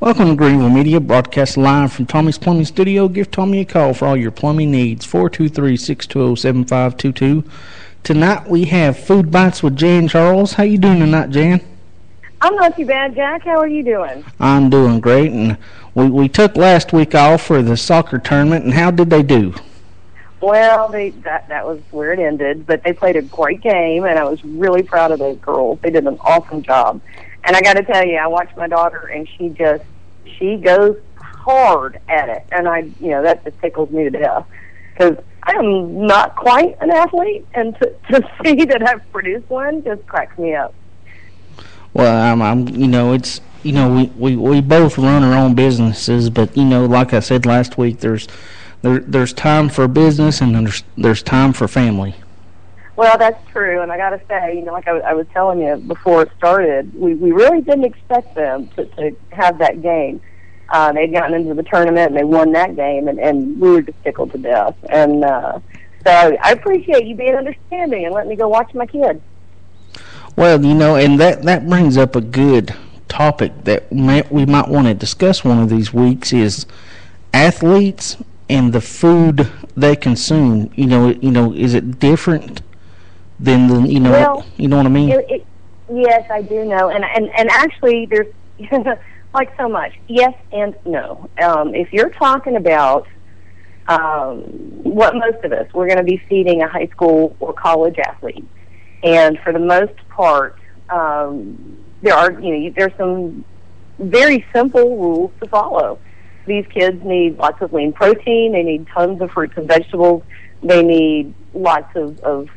Welcome to Greenville Media, broadcast live from Tommy's Plumbing Studio. Give Tommy a call for all your plumbing needs, 423-620-7522. Tonight we have Food Bytes with Jan Charles. How you doing tonight, Jan? I'm not too bad, Jack. How are you doing? I'm doing great, and we took last week off for the soccer tournament, and how did they do? Well, that was where it ended, but they played a great game, and I was really proud of those girls. They did an awesome job. And I got to tell you, I watched my daughter, and she goes hard at it, and that just tickles me to death, because I am not quite an athlete, and to see that I've produced one just cracks me up. Well, we both run our own businesses, but like I said last week, there's time for business and there's time for family. Well, that's true, and I got to say, like I was telling you before it started, we really didn't expect them to have that game. They'd gotten into the tournament, and they won that game, and we were just tickled to death. And so I appreciate you being understanding and letting me go watch my kid. Well, and that brings up a good topic that we might want to discuss one of these weeks is athletes and the food they consume. Is it different than well, you know what I mean? Yes, I do know, and actually, there's like so much. Yes and no. If you're talking about what most of us, we're going to be feeding a high school or college athlete, and for the most part, there's some very simple rules to follow. These kids need lots of lean protein. They need tons of fruits and vegetables. They need lots of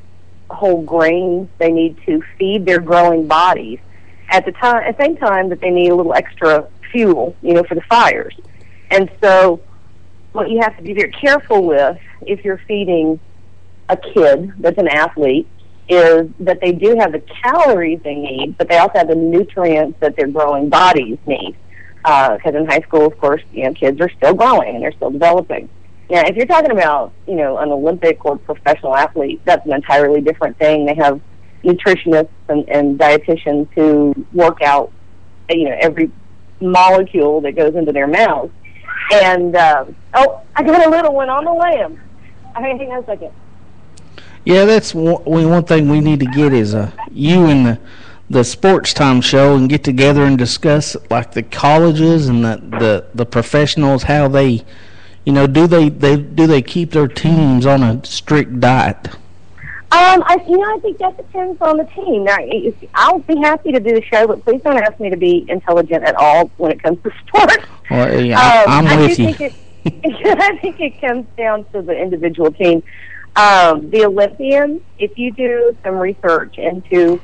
whole grains. They need to feed their growing bodies at the same time that they need a little extra fuel, for the fires. And so, what you have to be very careful with if you're feeding a kid that's an athlete is that they do have the calories they need, but they also have the nutrients that their growing bodies need. Because in high school, of course, kids are still growing and they're still developing. Now, if you're talking about, an Olympic or professional athlete, that's an entirely different thing. They have nutritionists and dietitians who work out, every molecule that goes into their mouth. And, I got a little one on the lamb. Hang on a second. Yeah, that's one thing we need to get is you and the sports time show and get together and discuss like the colleges and the professionals, how they do they keep their teams on a strict diet? I think that depends on the team. Now, I'll be happy to do the show, but please don't ask me to be intelligent at all when it comes to sports. Well, yeah, I'm with you. I think it comes down to the individual team. The Olympians, if you do some research into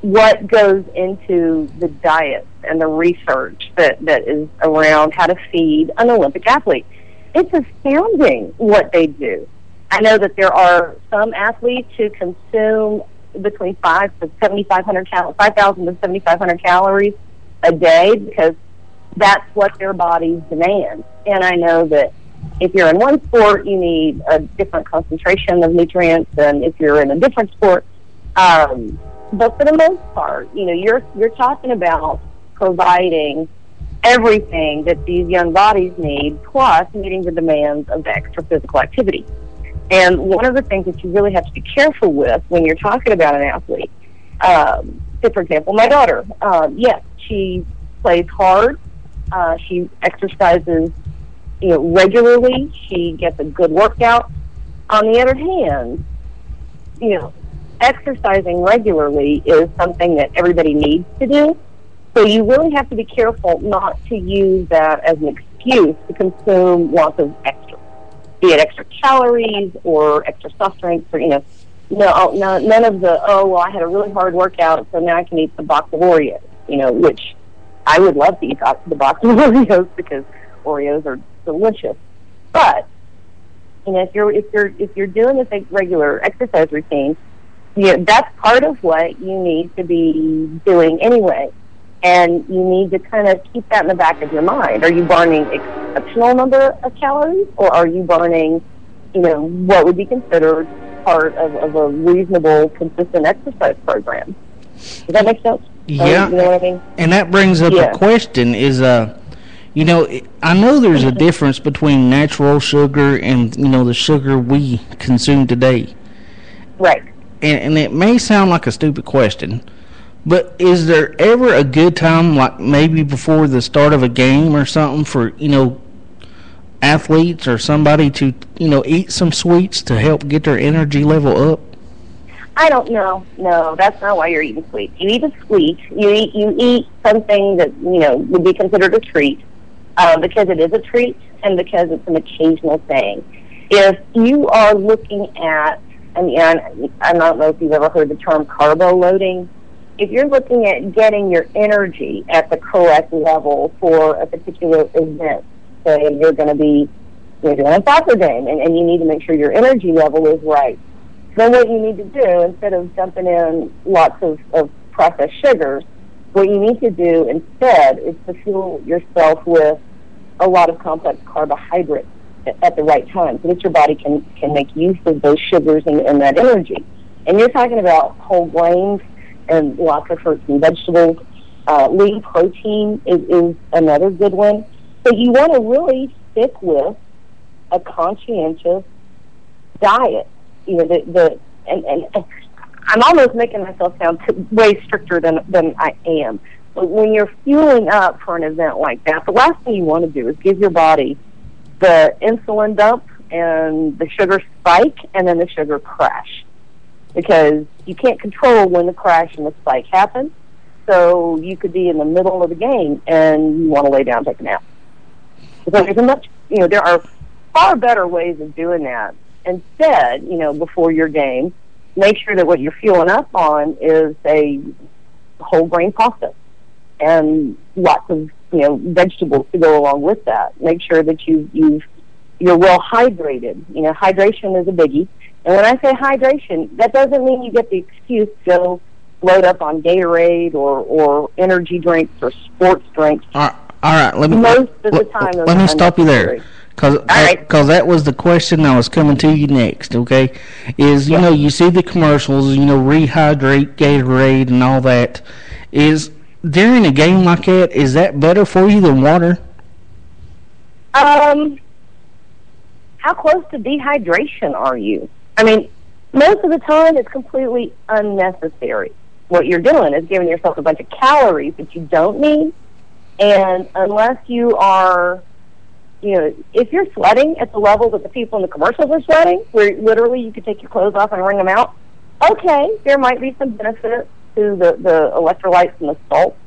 what goes into the diet and the research that is around how to feed an Olympic athlete, it's astounding what they do. I know that there are some athletes who consume between 5,000 to 7,500 calories a day because that's what their bodies demand. And I know that if you're in one sport, you need a different concentration of nutrients than if you're in a different sport. But for the most part, you're talking about providing everything that these young bodies need, plus meeting the demands of the extra physical activity. And one of the things that you really have to be careful with when you're talking about an athlete, for example, my daughter, yes, she plays hard. She exercises, regularly. She gets a good workout. On the other hand, exercising regularly is something that everybody needs to do. So you really have to be careful not to use that as an excuse to consume lots of extra, be it extra calories or extra soft drinks or, none of the, I had a really hard workout, so now I can eat the box of Oreos, which I would love to eat the box of Oreos because Oreos are delicious. But, if you're doing this regular exercise routine, that's part of what you need to be doing anyway. And you need to kind of keep that in the back of your mind. Are you burning exceptional number of calories, or are you burning, what would be considered part of a reasonable, consistent exercise program? Does that make sense? Yeah. You know what I mean? And that brings up a question: is I know there's a difference between natural sugar and the sugar we consume today. Right. And it may sound like a stupid question, but is there ever a good time, like maybe before the start of a game or something, for athletes or somebody to eat some sweets to help get their energy level up? I don't know. No, that's not why you're eating sweets. You eat a sweet. You eat something that would be considered a treat, because it is a treat and because it's an occasional thing. If you are looking at, I don't know if you've ever heard the term carbo loading. If you're looking at getting your energy at the correct level for a particular event, say you're doing a soccer game and you need to make sure your energy level is right, then what you need to do, instead of dumping in lots of processed sugars, what you need to do instead is to fuel yourself with a lot of complex carbohydrates at the right time, so that your body can make use of those sugars and that energy. And you're talking about whole grains and lots of fruits and vegetables. Lean protein is another good one. So you want to really stick with a conscientious diet. And I'm almost making myself sound way stricter than I am. But when you're fueling up for an event like that, the last thing you want to do is give your body the insulin dump and the sugar spike and then the sugar crash, because you can't control when the crash and the spike happen. So you could be in the middle of the game and you want to lay down and take a nap. So there are far better ways of doing that. Instead, before your game, make sure that what you're fueling up on is a whole grain pasta and lots of vegetables to go along with that. Make sure that you're well hydrated. Hydration is a biggie. And when I say hydration, that doesn't mean you get the excuse to go load up on Gatorade or energy drinks or sports drinks. All right. Let me stop you there. Because that was the question I was coming to you next, okay? You see the commercials, rehydrate Gatorade and all that. During a game like that, is that better for you than water? How close to dehydration are you? I mean, most of the time it's completely unnecessary. What you're doing is giving yourself a bunch of calories that you don't need, and unless you are, if you're sweating at the level that the people in the commercials are sweating, where literally you could take your clothes off and wring them out, okay, there might be some benefit to the electrolytes and the salts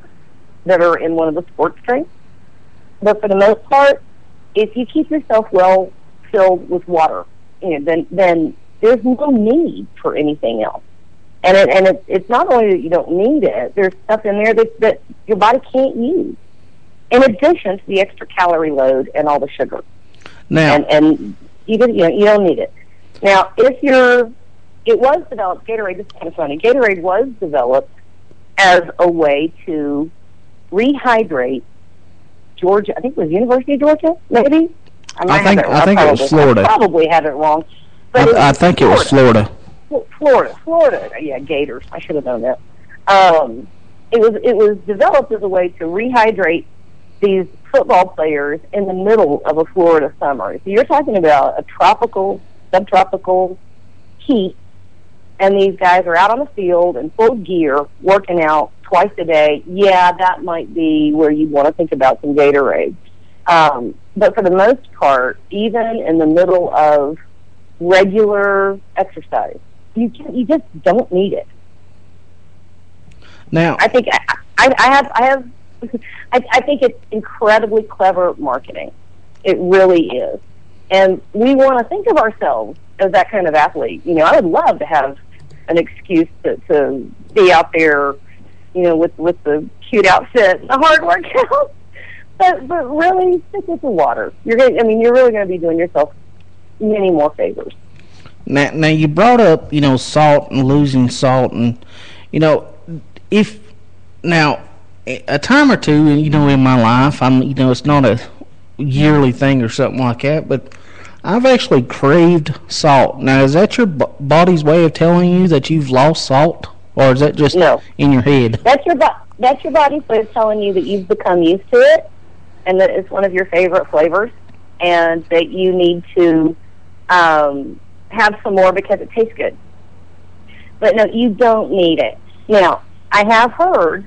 that are in one of the sports drinks. But for the most part, if you keep yourself well filled with water, then there's no need for anything else. And it's not only that you don't need it, there's stuff in there that your body can't use, in addition to the extra calorie load and all the sugar. Now, and you don't need it. Now, it was developed, Gatorade, this is kind of funny, Gatorade was developed as a way to rehydrate Georgia, I think it was University of Georgia, maybe? I think it was Florida. I probably have it wrong. But I think it was Florida. Florida. Yeah, Gators. I should have known that. It was developed as a way to rehydrate these football players in the middle of a Florida summer. So you're talking about a tropical, subtropical heat, and these guys are out on the field in full gear, working out twice a day. Yeah, that might be where you want to think about some Gatorade. But for the most part, even in the middle of regular exercise, you just don't need it. Now, I think I think it's incredibly clever marketing. It really is, and we want to think of ourselves as that kind of athlete. I would love to have an excuse to be out there, with the cute outfit and the hard workout. But really, stick with the water. You're really going to be doing yourself many more favors. Now you brought up, salt and losing salt, and if now a time or two, in my life, it's not a yearly thing or something like that, but I've actually craved salt. Now, is that your body's way of telling you that you've lost salt, or is that just in your head? That's your body's way of telling you that you've become used to it. and that it's one of your favorite flavors, and that you need to have some more because it tastes good. But no, you don't need it. Now, I have heard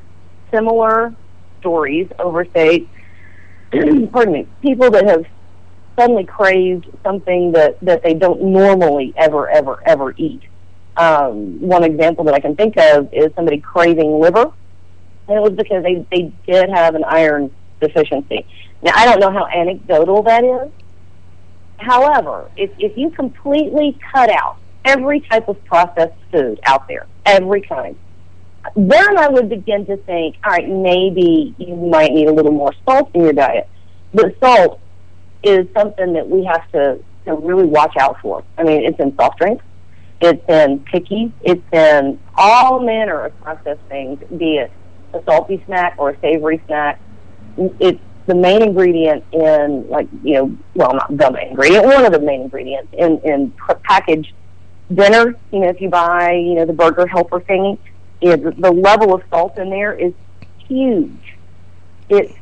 similar stories over, say, pardon me, people that have suddenly craved something that they don't normally ever eat. One example that I can think of is somebody craving liver, and it was because they did have an iron deficiency. Now, I don't know how anecdotal that is. However, if you completely cut out every type of processed food out there, every kind, then I would begin to think, all right, maybe you might need a little more salt in your diet. But salt is something that we have to really watch out for. I mean, it's in soft drinks, it's in cookies, it's in all manner of processed things, be it a salty snack or a savory snack. It's the main ingredient in, like, well, not the main ingredient, one of the main ingredients in packaged dinner. If you buy, the burger helper thingy, the level of salt in there is huge. It's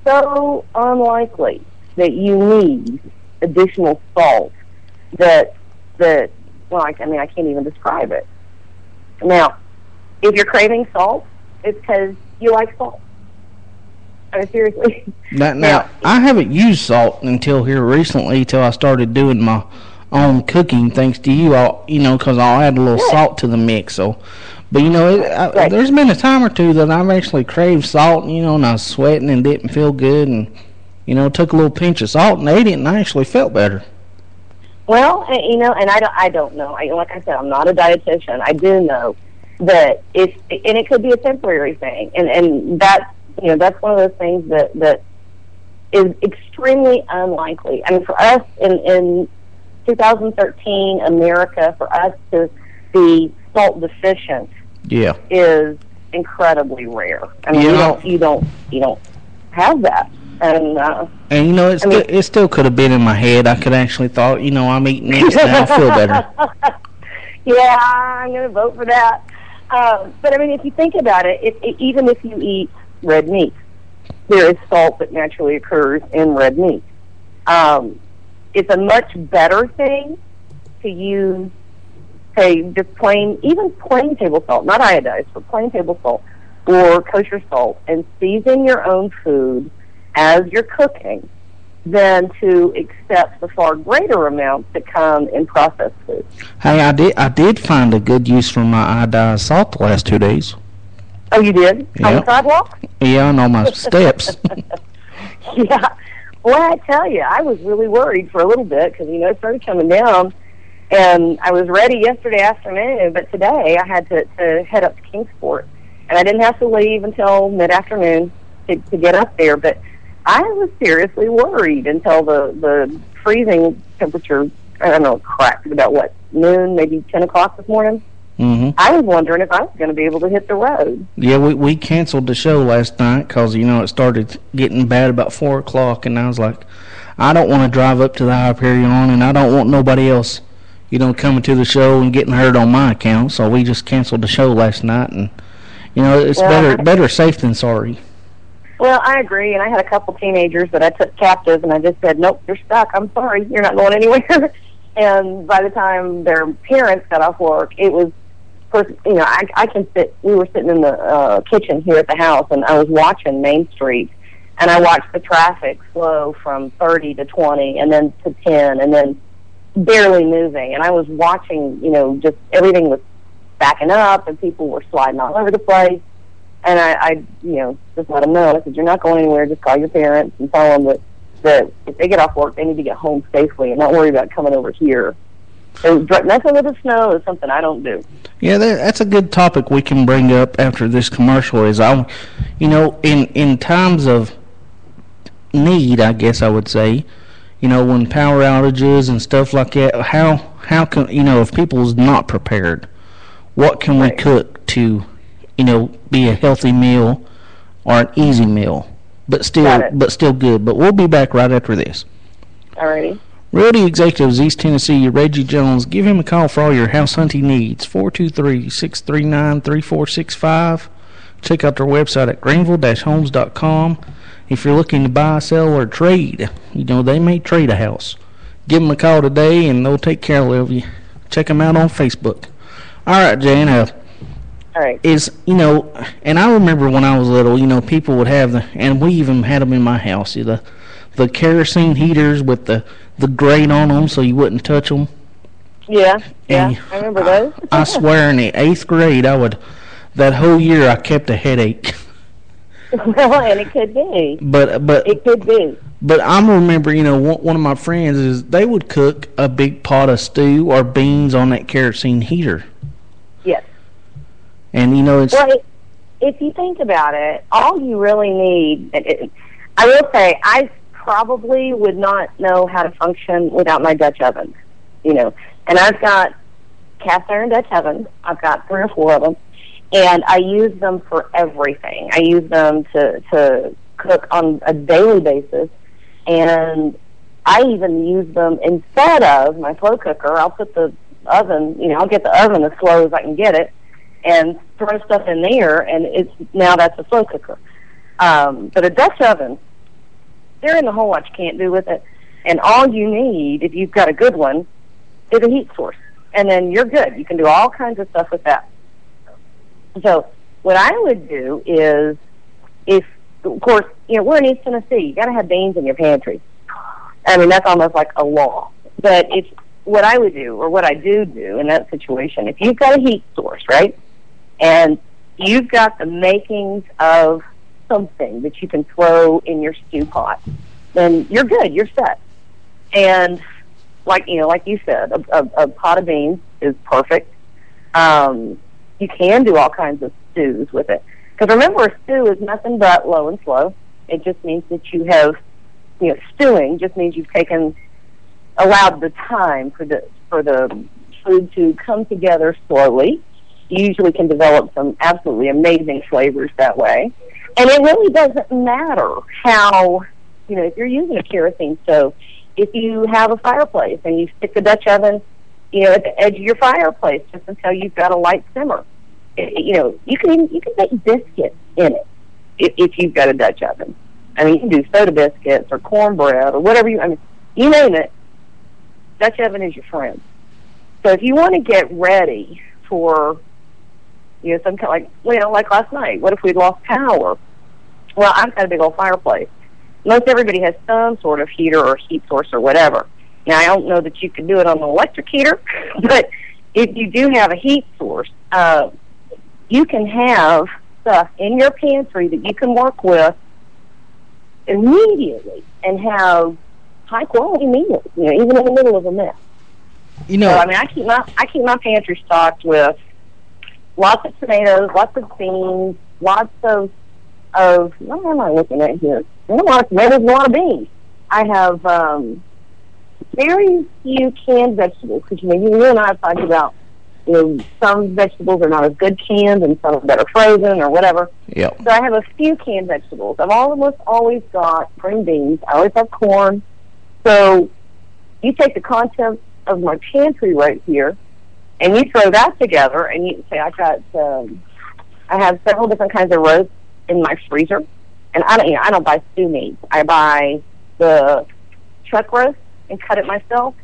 so unlikely that you need additional salt that well, I can't even describe it. Now, if you're craving salt, it's because you like salt. I mean, seriously. Now, I haven't used salt until here recently, till I started doing my own cooking, thanks to you all, because I'll add a little salt to the mix. So, but there's been a time or two that I've actually craved salt, and I was sweating and didn't feel good, and took a little pinch of salt and ate it, and I actually felt better. Well, and I don't know. Like I said, I'm not a dietitian. I do know that and it could be a temporary thing, and that's one of those things that is extremely unlikely. I mean, for us in 2013 America, for us to be salt deficient, is incredibly rare. I mean, you don't have that. And it still could have been in my head. I could actually thought, I'm eating this now, I feel better. Yeah, I'm going to vote for that. But I mean, if you think about it, even if you eat red meat, there is salt that naturally occurs in red meat. It's a much better thing to use, say, just plain table salt, not iodized, but plain table salt or kosher salt, and season your own food as you're cooking, than to accept the far greater amounts that come in processed food. Hey, I did find a good use for my iodized salt the last 2 days. Oh, you did? Yeah. On the sidewalk? Yeah, on all my steps. Yeah. Well, I tell you, I was really worried for a little bit because, it started coming down, and I was ready yesterday afternoon, but today I had to head up to Kingsport, and I didn't have to leave until mid-afternoon to get up there, but I was seriously worried until the freezing temperature, I don't know, cracked about, noon, maybe 10 o'clock this morning? Mm-hmm. I was wondering if I was going to be able to hit the road. Yeah, we canceled the show last night because, it started getting bad about 4 o'clock, and I was like, I don't want to drive up to the Hyperion, and I don't want nobody else, coming to the show and getting hurt on my account, so we just canceled the show last night, and, it's better safe than sorry. Well, I agree, and I had a couple teenagers that I took captive, and I just said, nope, you're stuck. I'm sorry, you're not going anywhere. And by the time their parents got off work, it was, I can sit, we were sitting in the kitchen here at the house, and I was watching Main Street, and I watched the traffic slow from 30 to 20, and then to 10, and then barely moving. And I was watching, just everything was backing up, and people were sliding all over the place. And I just let them know. I said, you're not going anywhere. Just call your parents and tell them that if they get off work, they need to get home safely and not worry about coming over here. So messing with the snow is something I don't do. Yeah, that's a good topic we can bring up after this commercial. In times of need, I guess I would say, when power outages and stuff like that, how can, if people's not prepared, what can we cook to, be a healthy meal or an easy meal, but still good. But we'll be back right after this. Alrighty. Realty Executives East Tennessee, Reggie Jones. Give him a call for all your house hunting needs. 423-639-3465. Check out their website at greenville-homes.com. if you're looking to buy, sell, or trade, they may trade a house. Give them a call today, and they'll take care of you. Check them out on Facebook. All right, Jane. All right. And I remember when I was little, people would have and we even had them in my house, the kerosene heaters with the grate on them so you wouldn't touch them. Yeah, I remember those. I swear, in the 8th grade, that whole year I kept a headache. Well, and it could be. But it could be. But I remember, one of my friends is they would cook a big pot of stew or beans on that kerosene heater. Yes. And it's if you think about it, all you really need. I will say, I probably would not know how to function without my Dutch oven. And I've got cast iron Dutch ovens. I've got 3 or 4 of them. And I use them for everything. I use them to cook on a daily basis. And I even use them instead of my slow cooker. I'll put the oven, I'll get the oven as slow as I can get it and throw stuff in there, and that's a slow cooker. But a Dutch oven, they're in the hole what you can't do with it. And all you need, if you've got a good one, is a heat source. And then you're good. You can do all kinds of stuff with that. So what I would do is, of course, we're in East Tennessee. You got to have beans in your pantry. I mean, that's almost like a law. But what I would do, or what I do in that situation, if you've got a heat source, right, and you've got the makings of something that you can throw in your stew pot, then you're good. You're set. And like you said, a pot of beans is perfect. You can do all kinds of stews with it. Because remember, a stew is nothing but low and slow. It just means that you have, stewing just means you've allowed the time for the food to come together slowly. You usually can develop some absolutely amazing flavors that way. And it really doesn't matter how, if you're using a kerosene stove, if you have a fireplace and you stick the Dutch oven, at the edge of your fireplace just until you've got a light simmer. You can make biscuits in it if you've got a Dutch oven. I mean, you can do soda biscuits or cornbread or whatever you name it. Dutch oven is your friend. So if you want to get ready for, some kind like last night, what if we'd lost power? Well, I've got a big old fireplace. Most everybody has some sort of heater or heat source or whatever. Now, I don't know that you can do it on an electric heater, but if you do have a heat source, you can have stuff in your pantry that you can work with immediately and have high-quality meals, even in the middle of a mess. So, I keep my pantry stocked with lots of tomatoes, lots of beans, lots of what am I looking at here? A lot of tomatoes and a lot of beans. I have very few canned vegetables, because you and I have talked about some vegetables are not as good canned and some are better frozen or whatever. Yep. So I have a few canned vegetables. I've almost always got green beans. I always have corn. So you take the contents of my pantry right here and you throw that together and you say, I have several different kinds of roasts in my freezer. And I don't buy stew meat. I buy the chuck roast and cut it myself.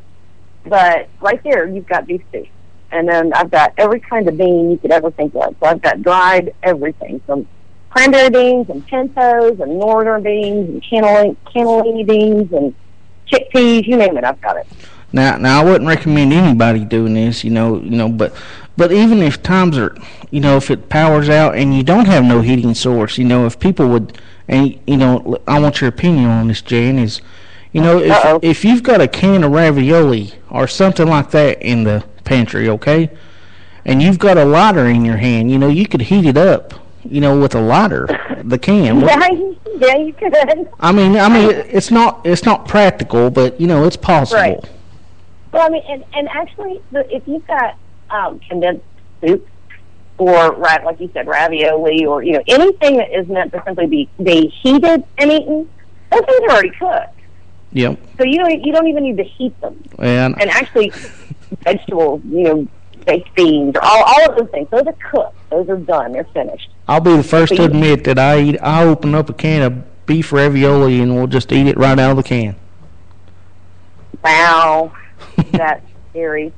But right there, you've got beef stew. And then I've got every kind of bean you could ever think of. So I've got dried everything, from cranberry beans and pintos and northern beans and cannellini beans and chickpeas, you name it, I've got it. Now I wouldn't recommend anybody doing this, but even if times are, if it powers out and you don't have no heating source, if people would, and I want your opinion on this, Jan, is, if you've got a can of ravioli or something like that in the pantry, okay, and you've got a lighter in your hand, you could heat it up, with a lighter, the can. Yeah, you could. I mean, it's not practical, but it's possible. Right. Well, and actually, if you've got condensed soup or, like you said, ravioli or anything that is meant to simply be heated and eaten, those things are already cooked. Yep. So you don't even need to heat them. And actually, vegetables, baked beans, or all of those things, those are cooked. Those are done. They're finished. I'll be the first to admit that I open up a can beef ravioli, and we'll just eat it right out of the can. Wow, that's scary.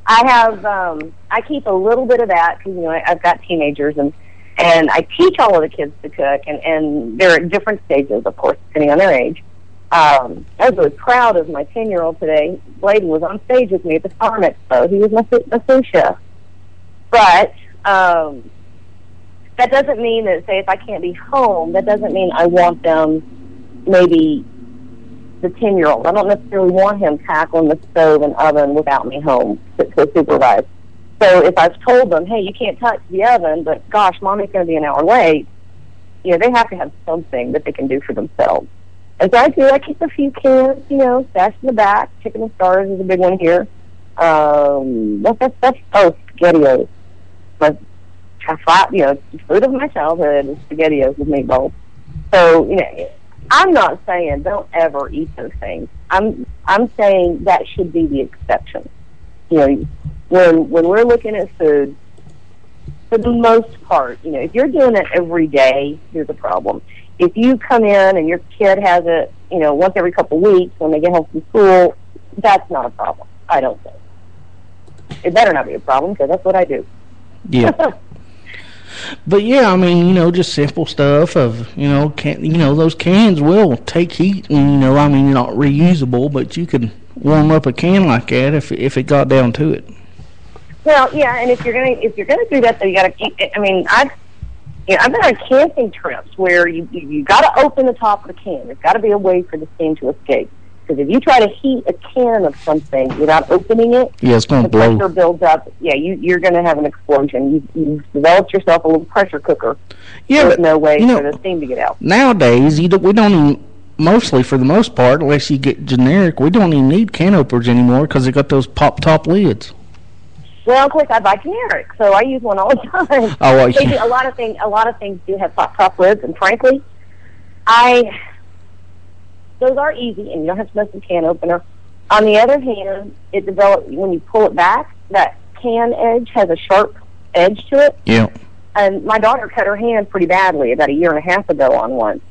I keep a little bit of that because, I've got teenagers, and I teach all of the kids to cook, and they're at different stages, of course, depending on their age. I was really proud of my 10-year-old today. Bladen was on stage with me at the Farm Expo. He was my sous chef. But that doesn't mean that, say, if I can't be home, that doesn't mean I want them, maybe the 10-year-old. I don't necessarily want him tackling the stove and oven without me home to supervise. So if I've told them, hey, you can't touch the oven, but gosh, Mommy's going to be an hour late, they have to have something that they can do for themselves. And so I keep a few cans, stashed in the back. Chicken and stars is a big one here. SpaghettiOs. Food of my childhood is SpaghettiOs with meatballs. So, I'm not saying don't ever eat those things. I'm saying that should be the exception. When we're looking at food, for the most part, if you're doing it every day, here's a problem. If you come in and your kid has it, once every couple of weeks when they get home from school, that's not a problem, I don't think. It better not be a problem, because that's what I do. Yeah. But yeah, just simple stuff of, those cans will take heat, and not reusable, but you could warm up a can like that if it got down to it. Well, yeah, and if you're gonna do that, though, you gotta keep. I've been on camping trips where you gotta open the top of the can. There's got to be a way for the steam to escape. Because if you try to heat a can of something without opening it, it's going to blow. The pressure builds up. Yeah, you're going to have an explosion. You've developed yourself a little pressure cooker. Yeah, There's no way for the steam to get out. Nowadays, we don't even, mostly for the most part, unless you get generic, we don't even need can openers anymore because they got those pop top lids. Well, of course, I buy generic, so I use one all the time. Oh, yeah. A lot of things do have pop top lids, and frankly, those are easy, and you don't have to mess with a can opener. On the other hand, it develops, when you pull it back, that can edge has a sharp edge to it. Yeah. And my daughter cut her hand pretty badly about a year and a half ago on one.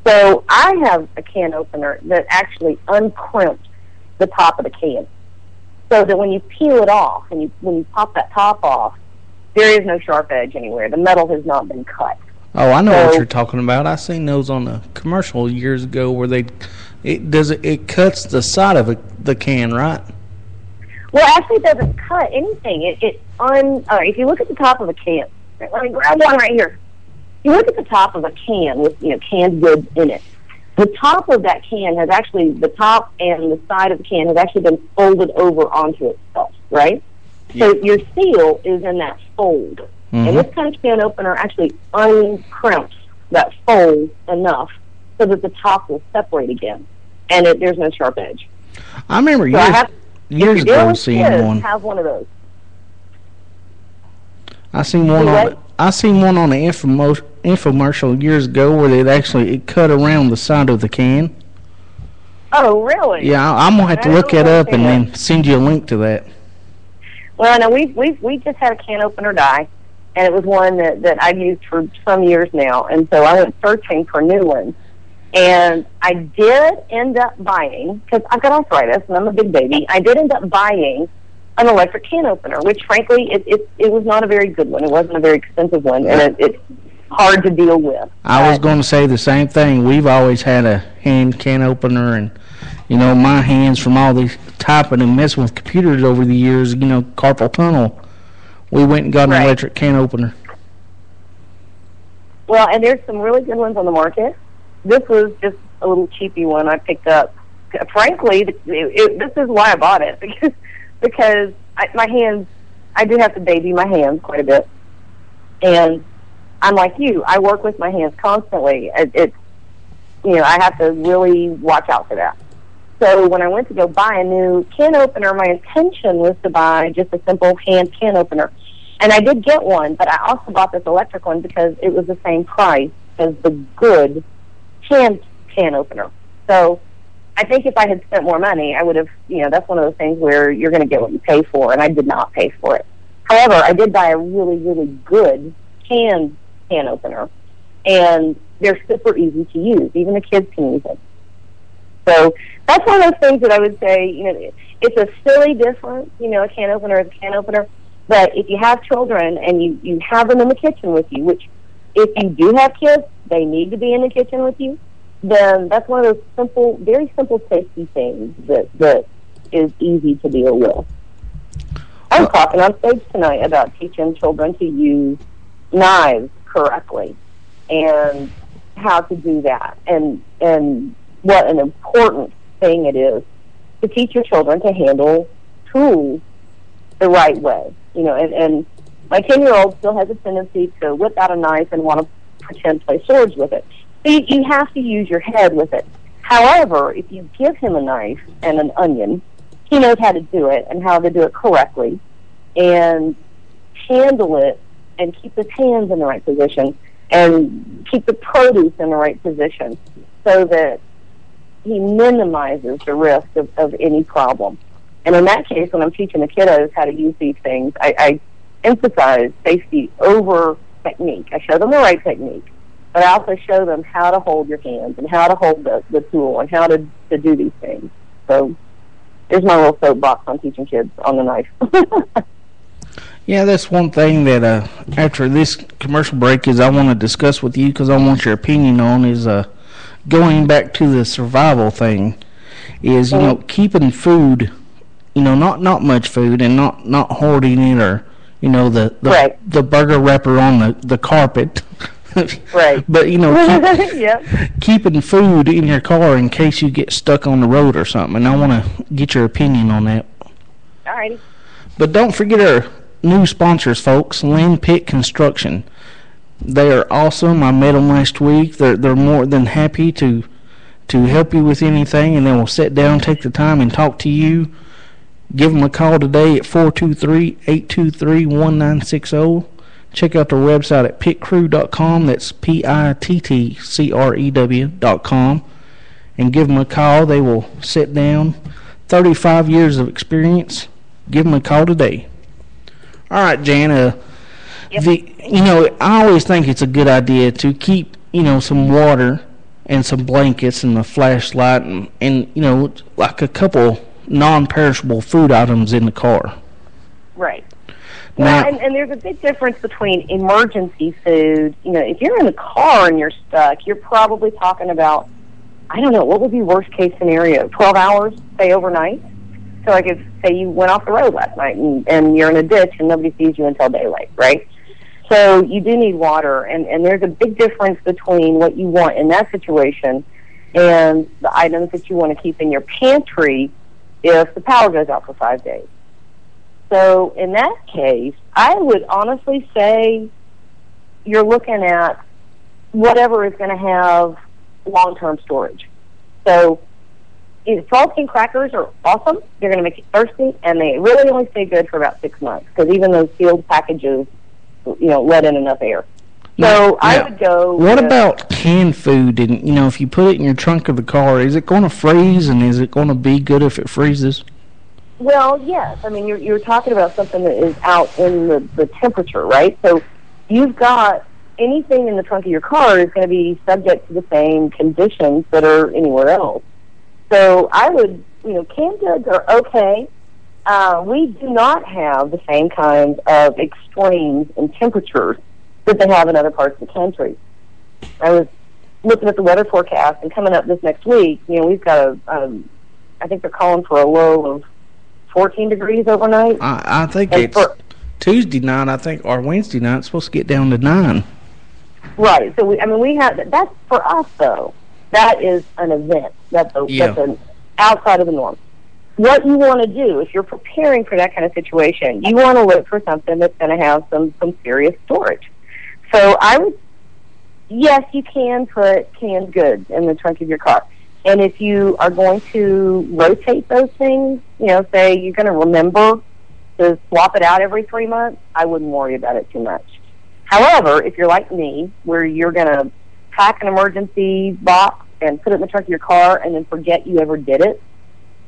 So I have a can opener that actually uncrimps the top of the can, so that when you peel it off and when you pop that top off, there is no sharp edge anywhere. The metal has not been cut. Oh, I know what you're talking about. I seen those on a commercial years ago where it cuts the side of the can, right? Well, actually, it doesn't cut anything. If you look at the top of a can, let me grab one right here. You look at the top of a can with canned goods in it. The top of that can has actually, the top and the side of the can has actually been folded over onto itself, right? Yeah. So your seal is in that fold. Mm-hmm. And this kind of can opener actually uncrimps that fold enough so that the top will separate again, and there's no sharp edge. I remember years ago seeing one. Have one of those. I seen one on the infomercial years ago where it cut around the side of the can. Oh, really? Yeah, I'm gonna have to look it up and then send you a link to that. Well, no, we just had a can opener die. And it was one that I've used for some years now. And so I went searching for new ones. And I did end up buying, because I've got arthritis and I'm a big baby, I did end up buying an electric can opener, which frankly, it was not a very good one. It wasn't a very expensive one, and it's hard to deal with. I was going to say the same thing. We've always had a hand can opener, and, my hands from all these typing and messing with computers over the years, carpal tunnel. We went and got an electric can opener. Well, and there's some really good ones on the market. This was just a little cheapy one I picked up. Frankly, this is why I bought it, because my hands, I do have to baby my hands quite a bit. And I'm like you, I work with my hands constantly. I have to really watch out for that. So when I went to go buy a new can opener, my intention was to buy just a simple hand can opener. And I did get one, but I also bought this electric one because it was the same price as the good hand can opener. So I think if I had spent more money, I would have, that's one of those things where you're going to get what you pay for, and I did not pay for it. However, I did buy a really, really good can opener. and they're super easy to use. Even the kids can use them. So that's one of those things that I would say, it's a silly difference, a can opener is a can opener. But if you have children and you have them in the kitchen with you, which if you do have kids, they need to be in the kitchen with you, then that's one of those very simple safety things that is easy to deal with. I was talking on stage tonight about teaching children to use knives correctly and how to do that, and what an important thing it is to teach your children to handle tools the right way. And my 10-year-old still has a tendency to whip out a knife and want to pretend to play swords with it. So you have to use your head with it. However, if you give him a knife and an onion, he knows how to do it and how to do it correctly and handle it and keep his hands in the right position and keep the produce in the right position so that he minimizes the risk of any problem. And in that case, when I'm teaching the kiddos how to use these things, I emphasize safety over technique. I show them the right technique, but I also show them how to hold your hands and how to hold the tool and how to do these things. So there's my little soapbox on teaching kids on the knife. Yeah, that's one thing that after this commercial break is I want to discuss with you, because I want your opinion on, is going back to the survival thing, is keeping food, not much food, and not hoarding it, or the burger wrapper on the carpet. Right. But Yep. keeping food in your car in case you get stuck on the road or something. And I want to get your opinion on that. All righty. But don't forget our new sponsors, folks. Lynn Pitt Construction. They are awesome. I met them last week. They're more than happy to help you with anything, and they will sit down, take the time, and talk to you. Give them a call today at 423-823-1960. Check out their website at pitcrew.com. That's PITTCREW.com. And give them a call. They will sit down. 35 years of experience. Give them a call today. All right, Jan. Yep. I always think it's a good idea to keep, some water and some blankets and a flashlight and like a couple non-perishable food items in the car. Right. Now, and there's a big difference between emergency food. If you're in the car and you're stuck, you're probably talking about, I don't know, what would be worst case scenario? 12 hours, say overnight? So like if, say you went off the road last night and you're in a ditch and nobody sees you until daylight, right? So you do need water, and there's a big difference between what you want in that situation and the items that you want to keep in your pantry if the power goes out for 5 days. So in that case, I would honestly say you're looking at whatever is going to have long-term storage. So saltine crackers are awesome. They're going to make you thirsty, and they really only stay good for about 6 months because even those sealed packages, let in enough air. So I would go. What about canned food? And if you put it in your trunk of the car, is it going to freeze, and is it going to be good if it freezes? Well, yes. I mean, you're talking about something that is out in the temperature, right? So you've got anything in the trunk of your car is going to be subject to the same conditions that are anywhere else. So I would, canned goods are okay. We do not have the same kinds of extremes in temperatures that they have in other parts of the country. I was looking at the weather forecast, and coming up this next week, we've got I think they're calling for a low of 14 degrees overnight. I think it's Tuesday night, or Wednesday night, it's supposed to get down to 9. Right. So, we have, that's for us, though. That is an event. That's an outside of the norm. What you want to do, if you're preparing for that kind of situation, you want to look for something that's going to have some serious storage. So yes, you can put canned goods in the trunk of your car. And if you are going to rotate those things, say you're going to remember to swap it out every 3 months, I wouldn't worry about it too much. However, if you're like me, where you're going to pack an emergency box and put it in the trunk of your car and then forget you ever did it,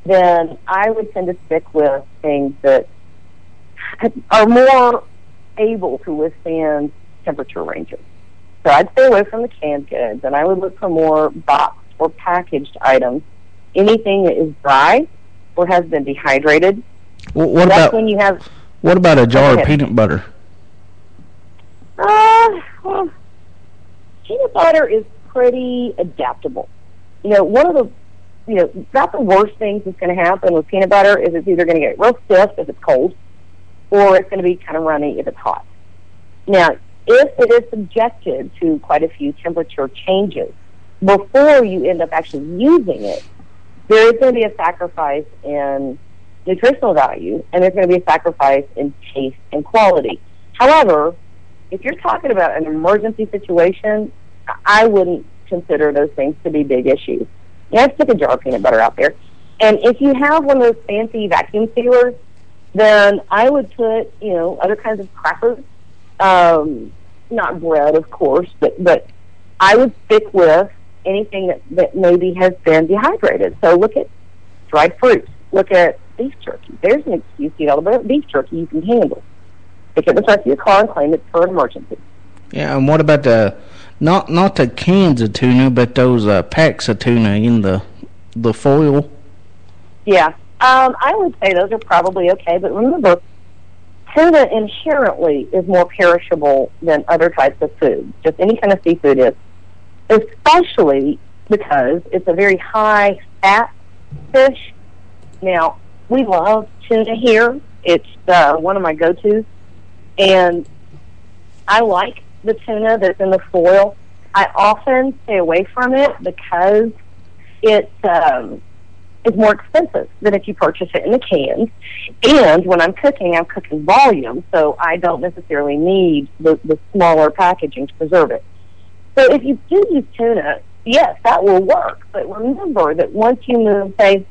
then I would tend to stick with things that are more able to withstand temperature ranges. So I'd stay away from the canned goods, and I would look for more boxed or packaged items. Anything that is dry or has been dehydrated. What about when you have? What about a jar of peanut butter? Well, peanut butter is pretty adaptable. One of the, not the worst things that's going to happen with peanut butter is it's either going to get real stiff if it's cold, or it's going to be kind of runny if it's hot. Now, if it is subjected to quite a few temperature changes before you end up actually using it, there is going to be a sacrifice in nutritional value, and there's going to be a sacrifice in taste and quality. However, if you're talking about an emergency situation, I wouldn't consider those things to be big issues. I'd stick a jar of peanut butter out there. And if you have one of those fancy vacuum sealers, then I would put, other kinds of crackers, not bread, of course, but I would stick with anything that maybe has been dehydrated. So look at dried fruit. Look at beef jerky. There's an excuse to eat all the beef jerky you can handle. Stick it in the trunk of your car and claim it for an emergency. Yeah, and what about the not the cans of tuna, but those packs of tuna in the foil? Yeah, I would say those are probably okay. But remember, tuna inherently is more perishable than other types of food. Just any kind of seafood is, especially because it's a very high fat fish. Now, we love tuna here. It's one of my go-tos. And I like the tuna that's in the foil. I often stay away from it because it's more expensive than if you purchase it in the cans. And when I'm cooking volume, so I don't necessarily need the smaller packaging to preserve it. So if you do use tuna, yes, that will work. But remember that once you move, say,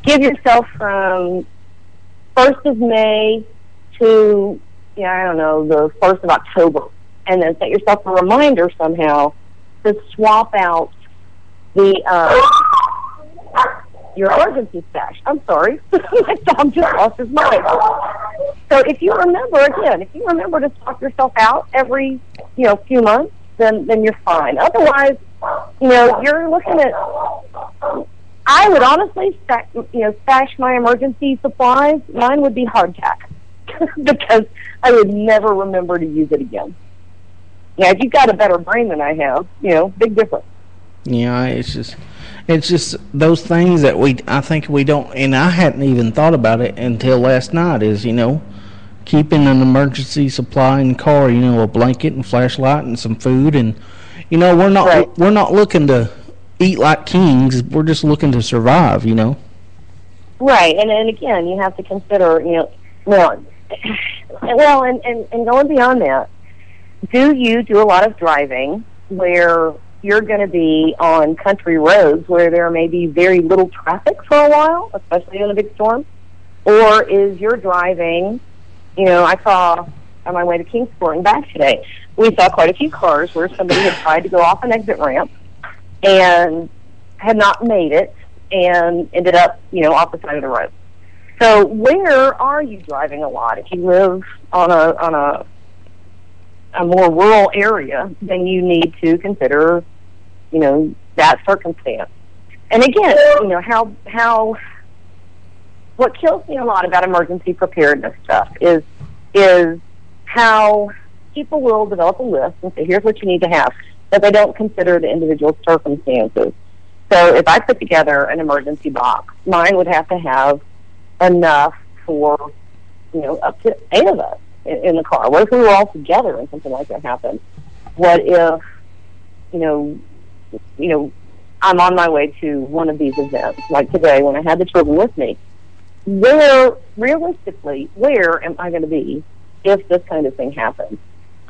give yourself from 1st of May to, the 1st of October, and then set yourself a reminder somehow to swap out your emergency stash. I'm sorry. My dog just lost his mind. So if you remember to swap yourself out every, few months, then you're fine. Otherwise, you're looking at, I would honestly stash my emergency supplies. Mine would be hardtack because I would never remember to use it again. Yeah, if you've got a better brain than I have, big difference. Yeah, it's just those things that I think we don't, and I hadn't even thought about it until last night, is, keeping an emergency supply in the car, a blanket and flashlight and some food, and, we're not looking to eat like kings, we're just looking to survive, Right, and again, you have to consider, and going beyond that, do you do a lot of driving where you're going to be on country roads where there may be very little traffic for a while, especially in a big storm? Or is your driving, I saw on my way to Kingsport and back today, we saw quite a few cars where somebody had tried to go off an exit ramp and had not made it and ended up, off the side of the road. So where are you driving a lot? If you live on a more rural area, then you need to consider, that circumstance. And again, what kills me a lot about emergency preparedness stuff is how people will develop a list and say, here's what you need to have, but they don't consider the individual circumstances. So if I put together an emergency box, mine would have to have enough for, up to 8 of us in the car. What if we were all together and something like that happened? What if, I'm on my way to one of these events, like today when I had the children with me? Realistically, where am I going to be if this kind of thing happens?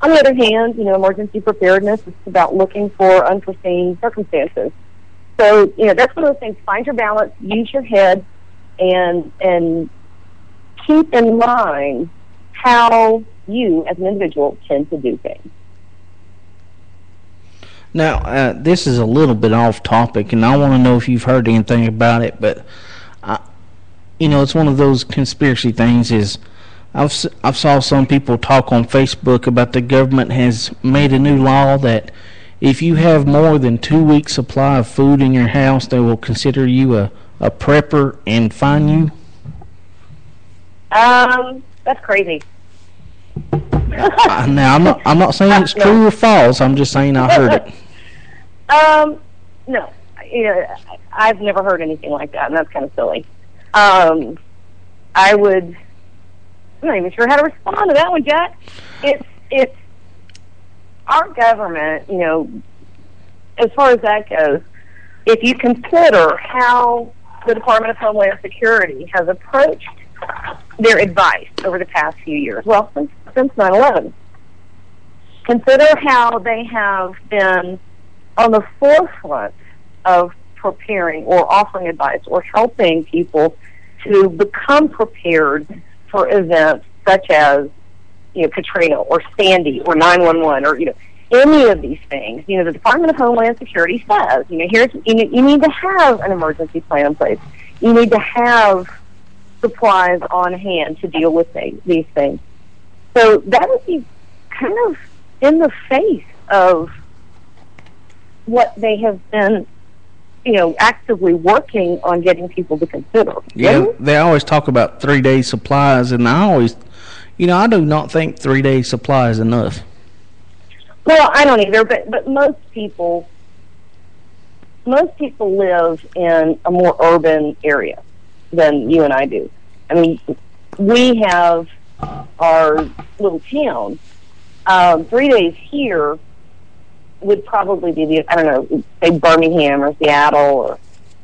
On the other hand, emergency preparedness is about looking for unforeseen circumstances. So, that's one of those things. Find your balance, use your head, and keep in mind how you, as an individual, tend to do things. Now, this is a little bit off topic, and I want to know if you've heard anything about it, but, it's one of those conspiracy things is I've saw some people talk on Facebook about the government has made a new law that if you have more than 2 weeks supply of food in your house, they will consider you a prepper and fine you. That's crazy. Now I'm not saying it's true or false. I'm just saying I heard it. No, I've never heard anything like that, and that's kind of silly. I'm not even sure how to respond to that one, Jack. It's our government, as far as that goes, if you consider how the Department of Homeland Security has approached their advice over the past few years, well, since 9/11, consider how they have been on the forefront of preparing or offering advice or helping people to become prepared for events such as, Katrina or Sandy or 911 or, any of these things. The Department of Homeland Security says, you need to have an emergency plan in place. You need to have supplies on hand to deal with these things. So that would be kind of in the face of what they have been, actively working on getting people to consider. Yeah, they always talk about 3 days supplies, and I do not think 3 days supply is enough. Well, I don't either, but most people live in a more urban area than you and I do. I mean, we have our little town. 3 days here would probably be say Birmingham or Seattle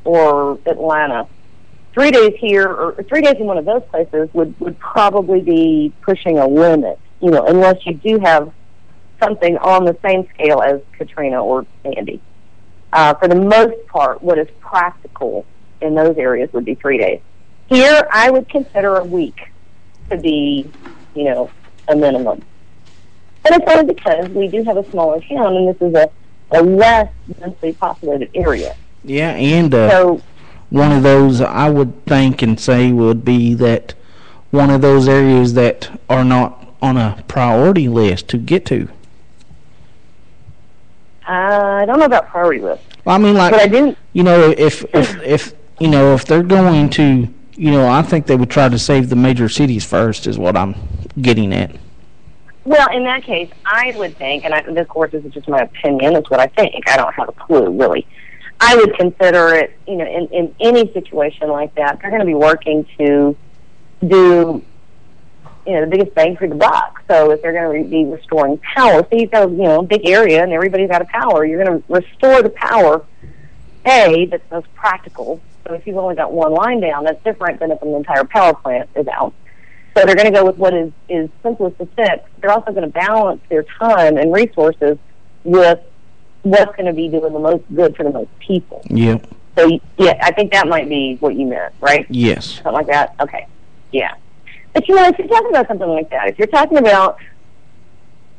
or Atlanta. 3 days here or 3 days in one of those places would probably be pushing a limit, unless you do have something on the same scale as Katrina or Sandy. For the most part, what is practical in those areas would be 3 days. Here, I would consider a week to be, a minimum. And it's only because we do have a smaller town, and this is a less densely populated area. Yeah, and so one of those I would think and say would be that one of those areas that are not on a priority list to get to. I don't know about priority list. Well, I mean, like, but I didn't. If they're going to, I think they would try to save the major cities first, is what I'm getting at. Well, in that case, I would think, and this, of course, is just my opinion. It's what I think. I don't have a clue, really. I would consider it, in any situation like that, they're going to be working to do, the biggest bang for the buck. So if they're going to be restoring power, so you've got a big area and everybody's out of power, you're going to restore the power, that's most practical. So if you've only got one line down, that's different than if an entire power plant is out. So they're going to go with what is simplest to fix. They're also going to balance their time and resources with what's going to be doing the most good for the most people. Yeah. So, yeah, I think that might be what you meant, right? Yes. Something like that? Okay. Yeah. But, if you're talking about something like that, if you're talking about,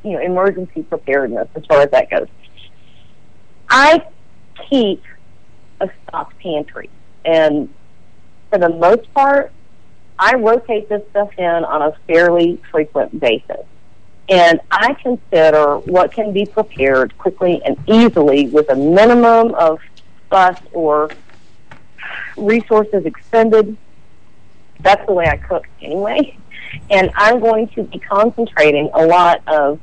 emergency preparedness as far as that goes, I keep a stocked pantry. And for the most part, I rotate this stuff in on a fairly frequent basis. And I consider what can be prepared quickly and easily with a minimum of fuss or resources expended. That's the way I cook anyway. And I'm going to be concentrating a lot of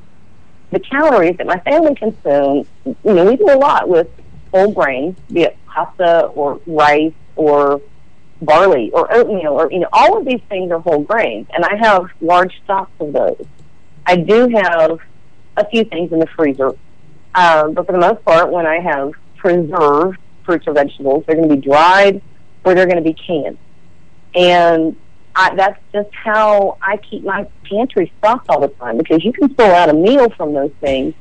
the calories that my family consumes. We do a lot with whole grains, be it pasta or rice or barley or oatmeal or, all of these things are whole grains. And I have large stocks of those. I do have a few things in the freezer, but for the most part, when I have preserved fruits or vegetables, they're going to be dried or they're going to be canned. And that's just how I keep my pantry stocked all the time, because you can pull out a meal from those things,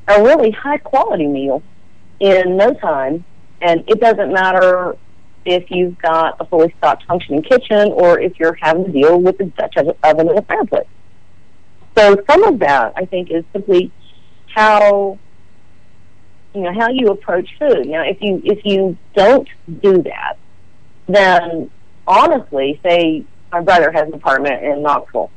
a really high-quality meal, in no time, and it doesn't matter if you've got a fully stocked functioning kitchen or if you're having to deal with a Dutch oven and a fireplace. So some of that, I think, is simply how you approach food. Now, if you don't do that, then honestly, say my brother has an apartment in Knoxville,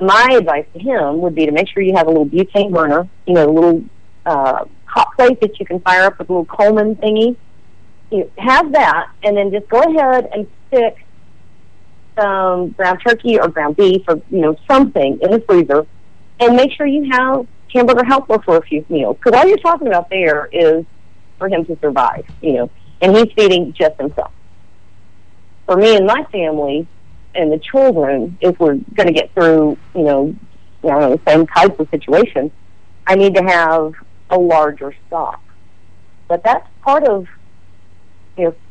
my advice to him would be to make sure you have a little butane burner, a little hot plate that you can fire up with a little Coleman thingy. You have that, and then just go ahead and stick some ground turkey or ground beef or something in the freezer, and make sure you have hamburger helper for a few meals. Because all you're talking about there is for him to survive, and he's feeding just himself. For me and my family and the children, if we're going to get through, the same types of situations, I need to have a larger stock. But that's part of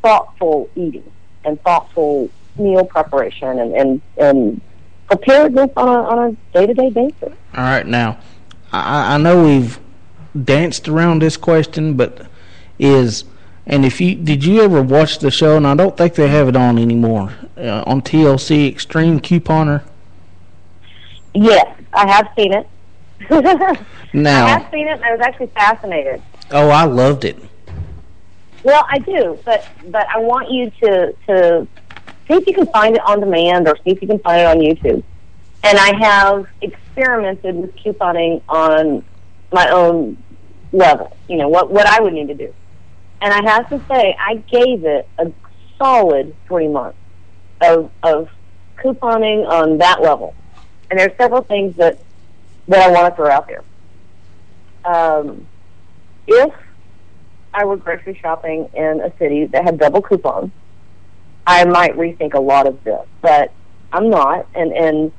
thoughtful eating and thoughtful meal preparation and preparedness on a day-to-day basis. All right, now, I know we've danced around this question, but did you ever watch the show? And I don't think they have it on anymore, on TLC, Extreme Couponer? Yes, I have seen it. Now, I have seen it, and I was actually fascinated. Oh, I loved it. Well, I do, but I want you to see if you can find it on demand or see if you can find it on YouTube. And I have experimented with couponing on my own level, what I would need to do. And I have to say, I gave it a solid 3 months of couponing on that level. And there's several things that I want to throw out there. If I were grocery shopping in a city that had double coupons, I might rethink a lot of this, but I'm not. And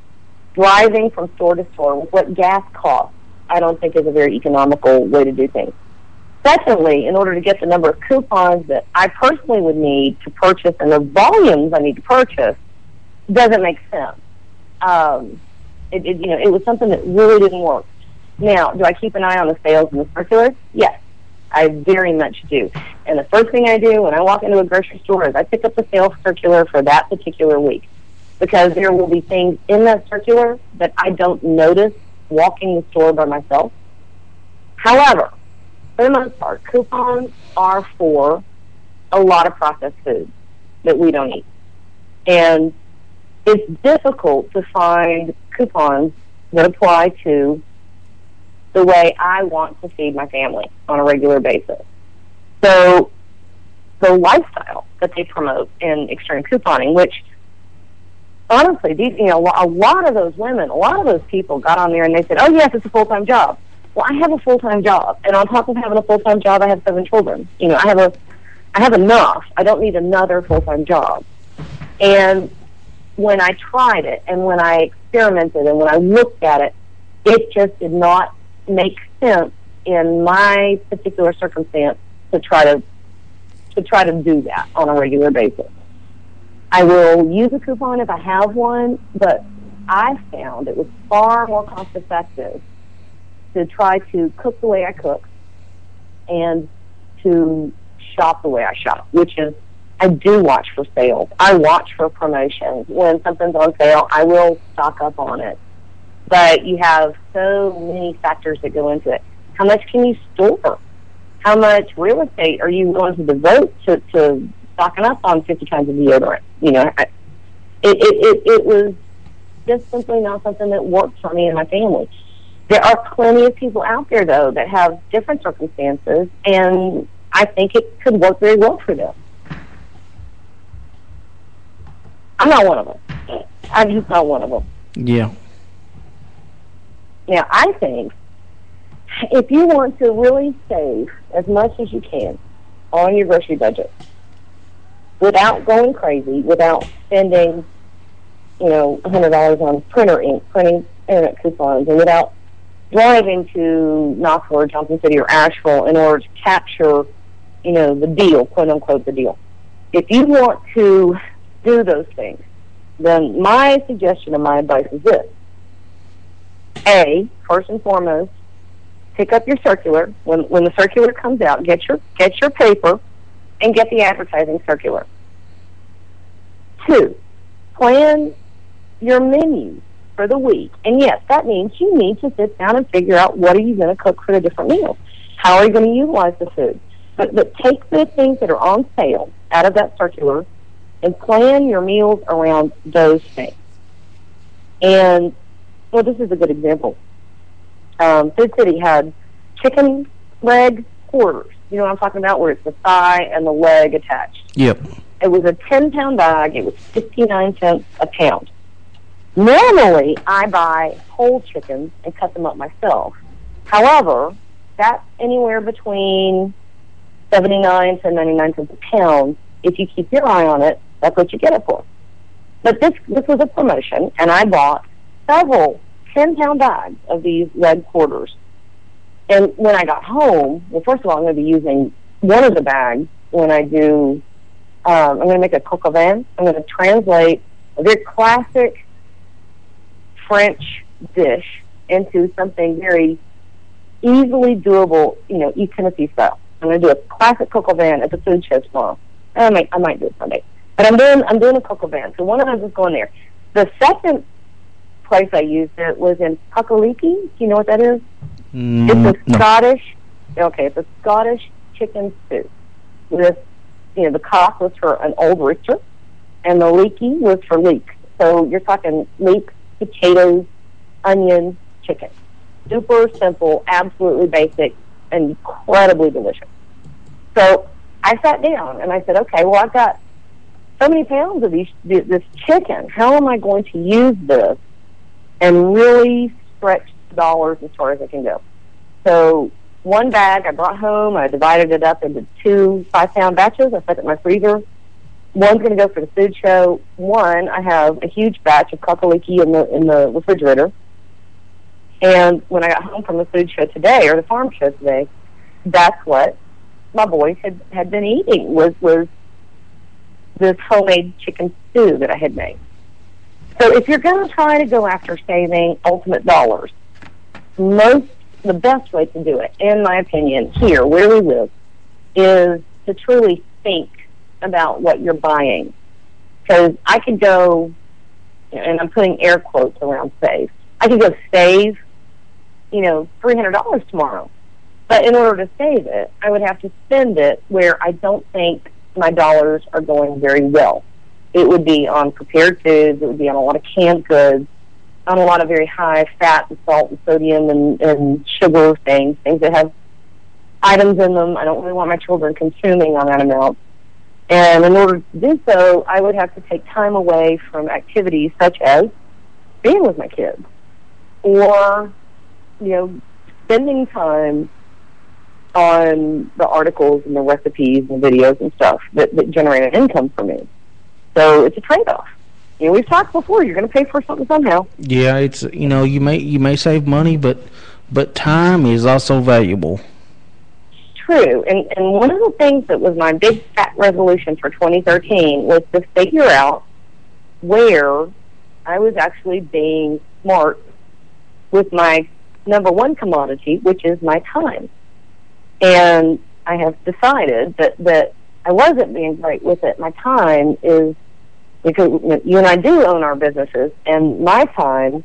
driving from store to store with what gas costs, I don't think is a very economical way to do things. Secondly, in order to get the number of coupons that I personally would need to purchase and the volumes I need to purchase, doesn't make sense. It was something that really didn't work. Now, do I keep an eye on the sales and the circulars? Yes, I very much do. And the first thing I do when I walk into a grocery store is I pick up the sales circular for that particular week, because there will be things in that circular that I don't notice walking the store by myself. However, for the most part, coupons are for a lot of processed foods that we don't eat. And it's difficult to find coupons that apply to the way I want to feed my family on a regular basis. So the lifestyle that they promote in extreme couponing, which honestly, a lot of those women, a lot of those people got on there and they said, oh yes, it's a full-time job. Well, I have a full-time job, and on top of having a full-time job, I have 7 children. I have enough. I don't need another full-time job. And when I tried it, and when I experimented, and when I looked at it, it just did not make sense in my particular circumstance to try to do that on a regular basis. I will use a coupon if I have one, but I found it was far more cost-effective to try to cook the way I cook and to shop the way I shop, which is I do watch for sales. I watch for promotions. When something's on sale, I will stock up on it. But you have so many factors that go into it. How much can you store? How much real estate are you willing to devote to stocking up on 50 kinds of deodorant? It was just simply not something that worked for me and my family. There are plenty of people out there, though, that have different circumstances, and I think it could work very well for them. I'm not one of them. I'm just not one of them. Yeah. Now, I think if you want to really save as much as you can on your grocery budget without going crazy, without spending, $100 on printer ink, printing internet coupons, and without driving to Knoxville or Johnson City or Asheville in order to capture, the deal, quote unquote, the deal. If you want to do those things, then my suggestion and my advice is this. A, first and foremost, pick up your circular. When the circular comes out, get your paper and get the advertising circular. 2, plan your menu for the week. And yes, that means you need to sit down and figure out what are you going to cook for the different meals. How are you going to utilize the food? But take the things that are on sale out of that circular and plan your meals around those things. And Well, this is a good example. Food City had chicken leg quarters. You know what I'm talking about, where it's the thigh and the leg attached. Yep. It was a 10-pound bag. It was 59 cents a pound. Normally, I buy whole chickens and cut them up myself. However, that's anywhere between 79 to 99 cents a pound. If you keep your eye on it, that's what you get it for. But this was a promotion, and I bought several 10-pound bags of these leg quarters. And when I got home, well, first of all, I'm going to be using one of the bags when I do, I'm going to make a coq au vin. I'm going to translate a very classic French dish into something very easily doable, East Tennessee style. I'm going to do a classic coq au vin at the food show tomorrow. I might do it Sunday. But I'm doing a coq au vin. So one of those is going there. The second place I used it was in Pakaliki. Do you know what that is? It's a Scottish, it's a Scottish chicken stew with, the cock was for an old rooster, and the leeky was for leek. So you're talking leek, potatoes, onion, chicken. Super simple, absolutely basic, and incredibly delicious. So I sat down and I said, okay, well, I've got so many pounds of this chicken. How am I going to use this and really stretch the dollars as far as I can go? So one bag I brought home, I divided it up into 2 5-pound batches. I set it in my freezer. One's going to go for the food show. One, I have a huge batch of kakaliki in the refrigerator. And when I got home from the food show today, or the farm show today, that's what my boys had been eating, was this homemade chicken stew that I had made. So if you're going to try to go after saving ultimate dollars, the best way to do it, in my opinion, here where we live, is to truly think about what you're buying. Because I could go, and I'm putting air quotes around save, I could go save, $300 tomorrow. But in order to save it, I would have to spend it where I don't think my dollars are going very well. It would be on prepared foods, it would be on a lot of canned goods, on a lot of very high fat and salt and sodium and sugar things that have items in them I don't really want my children consuming on that amount. And in order to do so, I would have to take time away from activities such as being with my kids or, spending time on the articles and the recipes and videos and stuff that generate an income for me. So it's a trade-off. We've talked before. You're going to pay for something somehow. Yeah, it's you may save money, but time is also valuable. True, and one of the things that was my big fat resolution for 2013 was to figure out where I was actually being smart with my number one commodity, which is my time. And I have decided that I wasn't being great with it. My time is, because you and I do own our businesses, and my time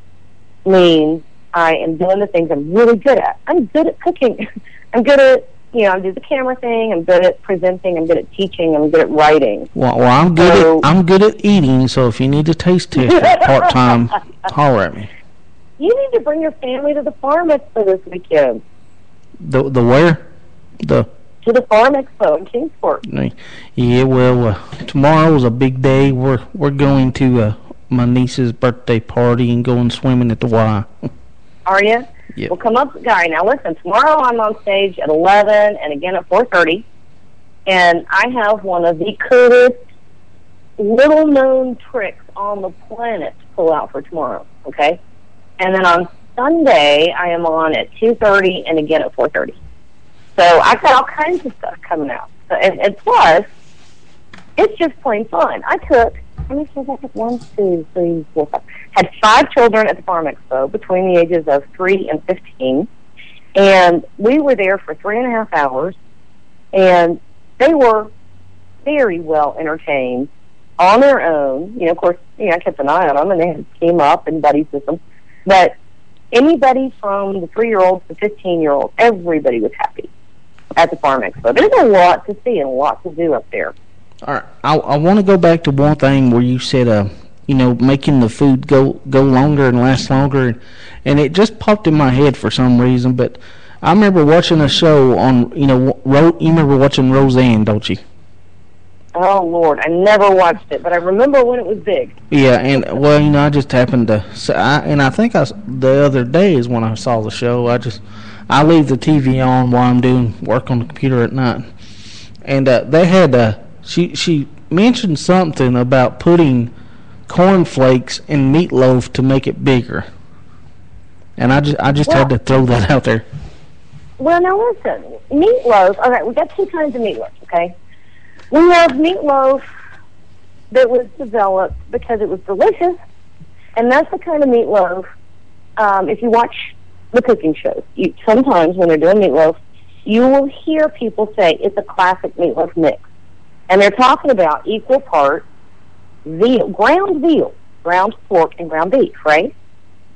means I am doing the things I'm really good at. I'm good at cooking. I'm good at, I do the camera thing. I'm good at presenting. I'm good at teaching. I'm good at writing. Well, I'm good at eating. So if you need a taste tester part time, holler at me. You need to bring your family to the Farm Expo this weekend. The where? To the Farm Expo in Kingsport. Yeah, well, tomorrow's a big day. We're going to my niece's birthday party and going swimming at the Y. Are you? Yeah. Well, come up, guy. Now listen, tomorrow I'm on stage at 11 and again at 4:30, and I have one of the coolest, little-known tricks on the planet to pull out for tomorrow. Okay, and then on Sunday I am on at 2:30 and again at 4:30. So I've got all kinds of stuff coming out. So, and plus, it's just plain fun. I took, let me see, 1, 2, 3, 4, 5. Had 5 children at the Farm Expo between the ages of 3 and 15. And we were there for 3.5 hours. And they were very well entertained on their own. Of course, I kept an eye on them, and they had a team up and buddies with them. But anybody from the 3-year-olds to 15-year-olds, everybody was happy at the Farm Expo. There's a lot to see and a lot to do up there. All right, I want to go back to one thing where you said making the food go longer and last longer, and it just popped in my head for some reason. But I remember watching a show on, you remember watching Roseanne, don't you? Oh, Lord, I never watched it, but I remember when it was big. Yeah, and, well, I just happened to, I think the other day is when I saw the show. I leave the TV on while I'm doing work on the computer at night. And they had, she mentioned something about putting cornflakes in meatloaf to make it bigger. And I just had to throw that out there. Well, now listen, meatloaf, okay, we got two kinds of meatloaf, okay? We have meatloaf that was developed because it was delicious, and that's the kind of meatloaf, if you watch the cooking shows, sometimes when they're doing meatloaf, you will hear people say it's a classic meatloaf mix. And they're talking about equal parts veal, ground pork, and ground beef, right?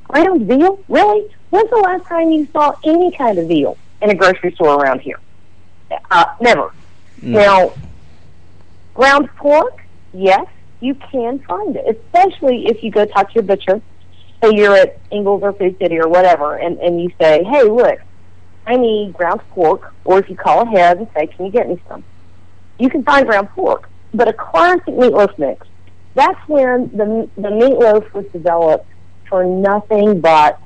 Ground veal? Really? When's the last time you saw any kind of veal in a grocery store around here? Never. No. Now, ground pork, yes, you can find it, especially if you go talk to your butcher. Say you're at Ingles or Food City or whatever, and you say, hey, look, I need ground pork, or if you call ahead and say, can you get me some? You can find ground pork. But a classic meatloaf mix, that's when the meatloaf was developed for nothing but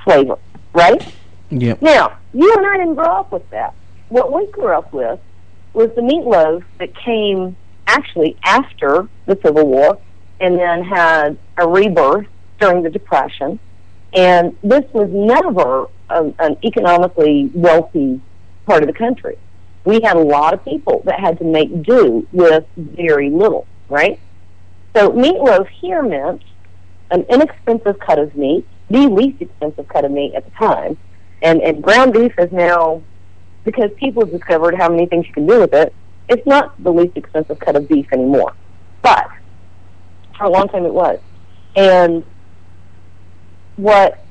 flavor, right? Yep. Now, you and I didn't grow up with that. What we grew up with was the meatloaf that came actually after the Civil War and then had a rebirth during the Depression. And this was never an economically wealthy part of the country. We had a lot of people that had to make do with very little, right? So meatloaf here meant an inexpensive cut of meat, the least expensive cut of meat at the time. And ground beef is now, because people have discovered how many things you can do with it, it's not the least expensive cut of beef anymore. But for a long time it was. And what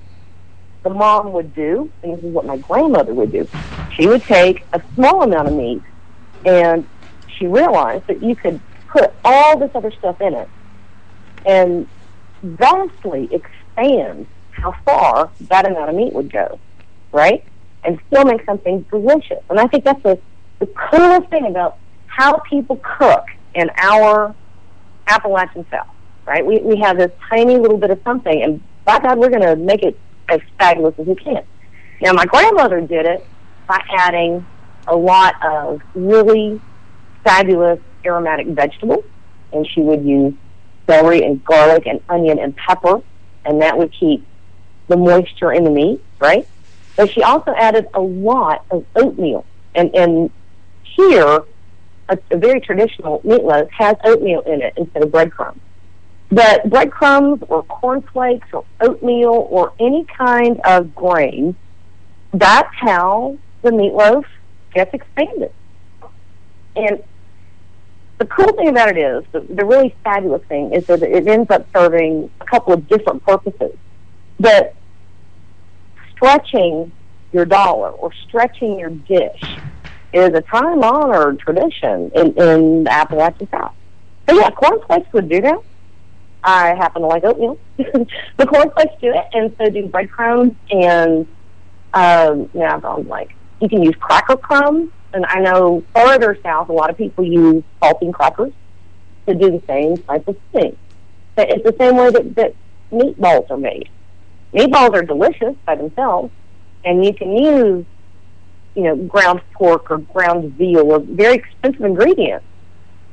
the mom would do, and this is what my grandmother would do, she would take a small amount of meat, and she realized that you could put all this other stuff in it and vastly expand how far that amount of meat would go, right? And still make something delicious. And I think that's the coolest thing about how people cook in our Appalachian South, right? We have this tiny little bit of something, and by God, we're going to make it as fabulous as we can. Now, my grandmother did it by adding a lot of really fabulous aromatic vegetables, and she would use celery and garlic and onion and pepper, and that would keep the moisture in the meat, right? But she also added a lot of oatmeal, and here, a very traditional meatloaf has oatmeal in it instead of breadcrumbs. But breadcrumbs or cornflakes or oatmeal or any kind of grain, that's how the meatloaf gets expanded. And the cool thing about it is, the really fabulous thing is that it ends up serving a couple of different purposes. But stretching your dollar or stretching your dish is a time-honored tradition in the Appalachian South. So yeah, cornflakes would do that. I happen to like oatmeal. The cornflakes do it, and so do breadcrumbs, and you can use cracker crumbs, and I know further south a lot of people use saltine crackers to do the same type of thing. But it's the same way that meatballs are made. Meatballs are delicious by themselves, and you can use, ground pork or ground veal or very expensive ingredients,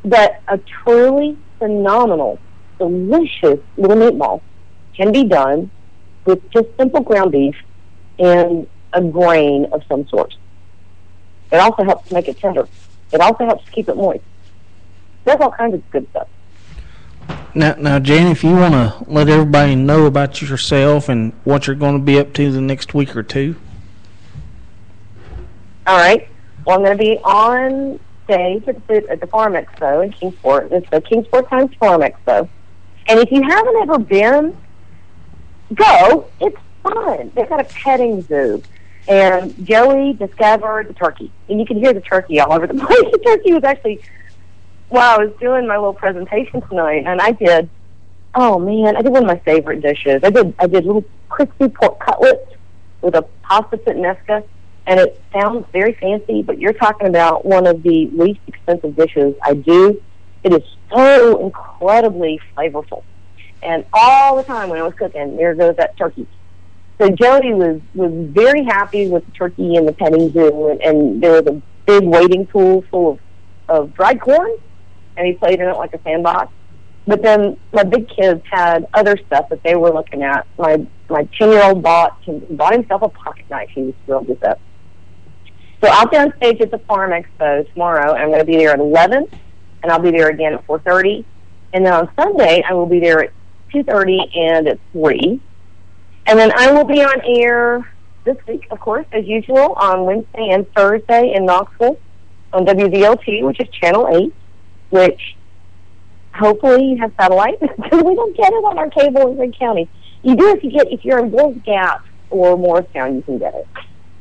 but a truly phenomenal, delicious little meatball can be done with just simple ground beef and a grain of some sort. It also helps make it tender. It also helps keep it moist. There's all kinds of good stuff. Now, Jan, if you want to let everybody know about yourself and what you're going to be up to the next week or two. All right. Well, I'm going to be on stage at the Farm Expo in Kingsport. It's the Kingsport Times Farm Expo. And if you haven't ever been, go. It's fun. They've got a petting zoo. And Joey discovered the turkey. And you can hear the turkey all over the place. The turkey was actually, while I was doing my little presentation tonight, and I did Oh man, I did one of my favorite dishes. I did little crispy pork cutlets with a pasta puttanesca, and it sounds very fancy, but you're talking about one of the least expensive dishes I do. It is so incredibly flavorful. And all the time when I was cooking, there goes that turkey. So Jody was very happy with the turkey and the petting zoo, and there was a big waiting pool full of dried corn, and he played in it like a sandbox. But then my big kids had other stuff that they were looking at. My 10-year-old bought himself a pocket knife. He was thrilled with that. So I'll be on stage at the Farm Expo tomorrow. I'm going to be there at 11, and I'll be there again at 4:30. And then on Sunday, I will be there at 2:30 and at 3. And then I will be on air this week, of course, as usual, on Wednesday and Thursday in Knoxville on WVLT, which is Channel 8, which hopefully you have satellite, because we don't get it on our cable in Green County. You do if you're in Bulls Gap or Morristown, you can get it.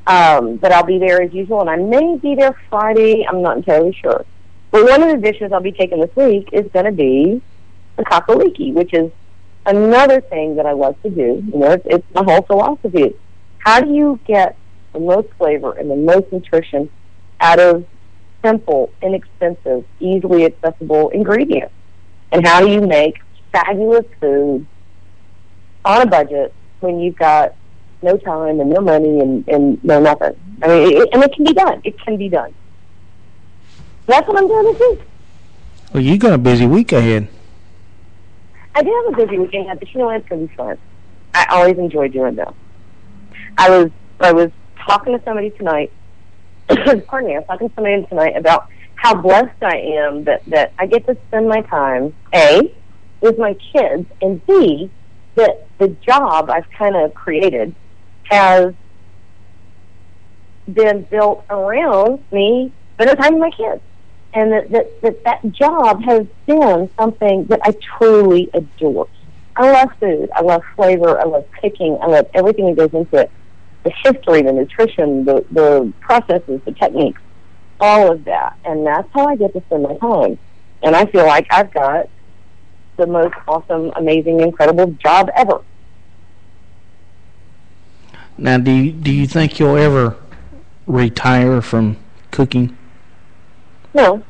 But I'll be there as usual, and I may be there Friday. I'm not entirely sure. But one of the dishes I'll be taking this week is going to be the kakaliki, which is another thing that I love to do. You know, it's my whole philosophy. How do you get the most flavor and the most nutrition out of simple, inexpensive, easily accessible ingredients? And how do you make fabulous food on a budget when you've got no time and no money and no nothing? I mean, it can be done. It can be done. That's what I'm doing this week. Well, you got a busy week ahead. I do have a busy week ahead, but you know what? It's going to be fun. I always enjoy doing that. I was talking to somebody tonight. Pardon me. I was talking to somebody tonight about how blessed I am that I get to spend my time, A, with my kids, and B, that the job I've kind of created has been built around me spending time with my kids. And that job has been something that I truly adore. I love food. I love flavor. I love cooking. I love everything that goes into it. The history, the nutrition, the processes, the techniques, all of that. And that's how I get to spend my time. And I feel like I've got the most awesome, amazing, incredible job ever. Now, do you think you'll ever retire from cooking? No.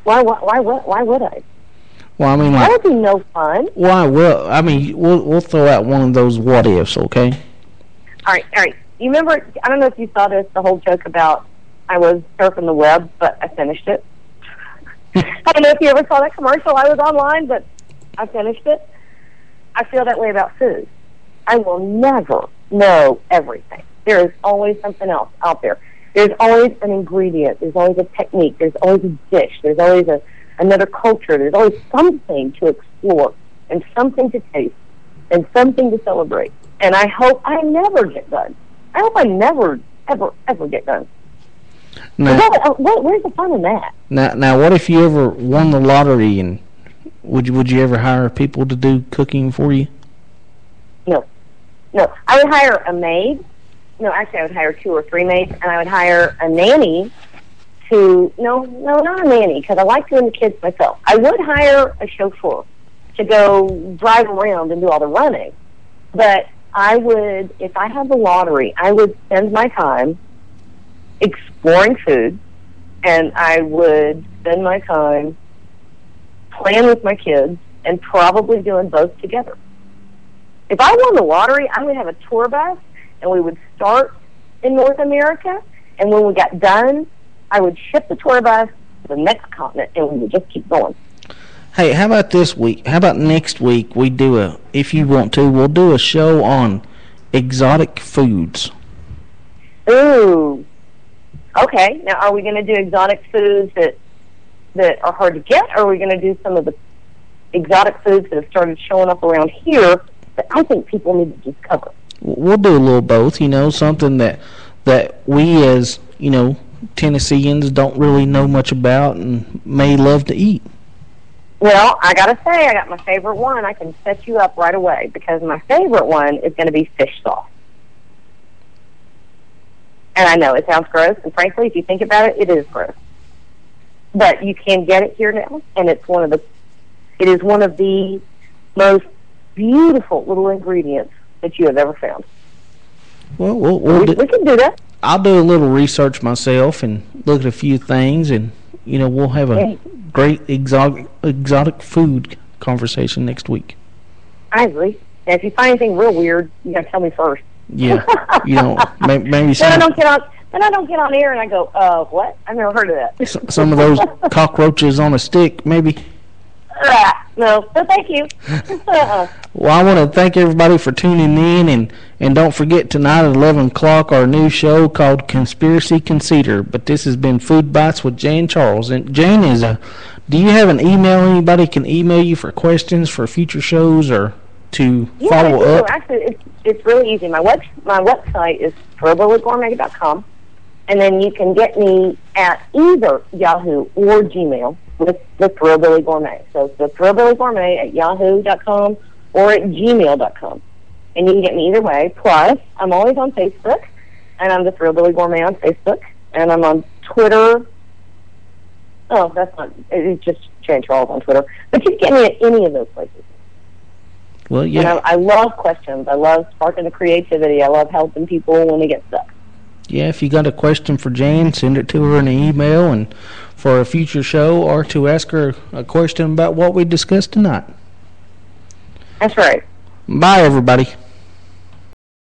Why would I? Well, I mean, that would be no fun. Why? Well, I mean, we'll throw out one of those what ifs, okay? All right. You remember? I don't know if you saw this. The whole joke about I was surfing the web, but I finished it. I don't know if you ever saw that commercial. I was online, but I finished it. I feel that way about food. I will never know everything. There is always something else out there. There's always an ingredient. There's always a technique. There's always a dish. There's always another culture. There's always something to explore and something to taste and something to celebrate. And I hope I never get done. I hope I never, ever, ever get done. Now, where's the fun in that? Now, what if you ever won the lottery, and would you ever hire people to do cooking for you? No. I would hire a maid. No, actually, I would hire 2 or 3 maids, and I would hire a nanny to... No, not a nanny, because I like doing the kids myself. I would hire a chauffeur to go drive around and do all the running. But I would, if I had the lottery, I would spend my time exploring food, and I would spend my time playing with my kids and probably doing both together. If I won the lottery, I would have a tour bus, and we would start in North America, and when we got done, I would ship the tour bus to the next continent, and we would just keep going. Hey, how about this week? How about next week we do if you want to, we'll do a show on exotic foods. Ooh. Okay. Now, are we going to do exotic foods that are hard to get, or are we going to do some of the exotic foods that have started showing up around here that I think people need to discover? We'll do a little both, something that we as, Tennesseans don't really know much about and may love to eat. Well, I got to say, I got my favorite one. I can set you up right away, because my favorite one is going to be fish sauce. And I know it sounds gross, and frankly, if you think about it, it is gross. But you can get it here now, and it is one of the most beautiful little ingredients that you have ever found. Well, we can do that. I'll do a little research myself and look at a few things, and we'll have a great exotic food conversation next week. I agree. And if you find anything real weird, you gotta tell me first. Yeah, maybe then I don't get on air and I go, what? I've never heard of that. Some of those cockroaches on a stick, maybe. No, but thank you. Well, I want to thank everybody for tuning in, and don't forget tonight at 11 o'clock our new show called Conspiracy Conceitor. But this has been Food Bytes with Jane Charles. And Jane, do you have an email anybody can email you for questions for future shows or to follow up? Actually, it's really easy. My website is thrillbillygourmet.com, and then you can get me at either Yahoo or Gmail with the Thrillbilly Gourmet. So it's the Thrillbilly Gourmet at yahoo.com or at gmail.com. And you can get me either way. Plus, I'm always on Facebook, and I'm the Thrillbilly Gourmet on Facebook, and I'm on Twitter. Oh, that's not, it's just Jane Charles on Twitter. But you can get me at any of those places. Well, yeah. And I love questions. I love sparking the creativity. I love helping people when they get stuck. Yeah, if you got a question for Jane, send it to her in an email and for a future show, or to ask her a question about what we discussed tonight. That's right. Bye, everybody.